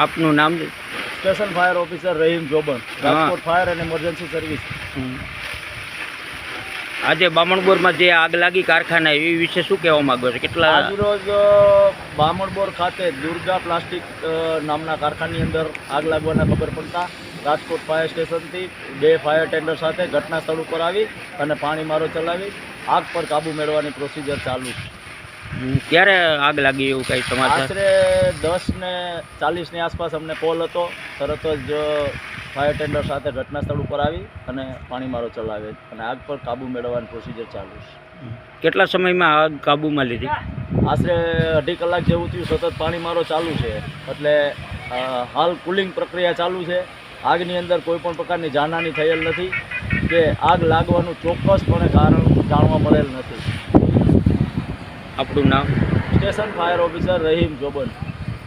આપનું નામ? Station fire officer Rahim Joban, Rajkot fire and emergency service. આજે બામણબોરમાં જે આગ લાગી કારખાના એ વિશે શું કહેવા માંગો છો? કેટલા આજરોજ બામણબોર ખાતે દુર્ગા પ્લાસ્ટિક નામના કારખાનાની અંદર આગ લાગવાના ખબર પડતા રાજકોટ ફાયર સ્ટેશનથી 2 ફાયર ટેન્ડર સાથે ઘટના સ્થળ ઉપર આવી અને પાણી મારો ચલાવી આગ પર કાબૂ મેળવવાની પ્રોસિજર ચાલુ છે. ક્યારે આગ લાગી એવું કંઈ સમાચાર? આશરે 10:40ની આસપાસ અમને કોલ હતો. તરત જ ફાયર ટેન્ડર સાથે ઘટના સ્થળ ઉપર આવી અને પાણી મારો ચલાવે અને આગ પર કાબૂ મેળવવાની પ્રોસિજર ચાલુ છે. કેટલા સમયમાં આગ કાબૂમાં લીધી? આશરે 2.5 કલાક જેવું થયું. સતત પાણી મારો ચાલુ છે એટલે હાલ કુલિંગ પ્રક્રિયા ચાલુ છે. આગની અંદર કોઈ પણ પ્રકારની જાનહાની થયેલ નથી કે આગ લાગવાનું ચોક્કસપણે કારણ જાણવા મળેલ નથી. આપણું નામ? સ્ટેશન ફાયર ઓફિસર રહીમ જોબન.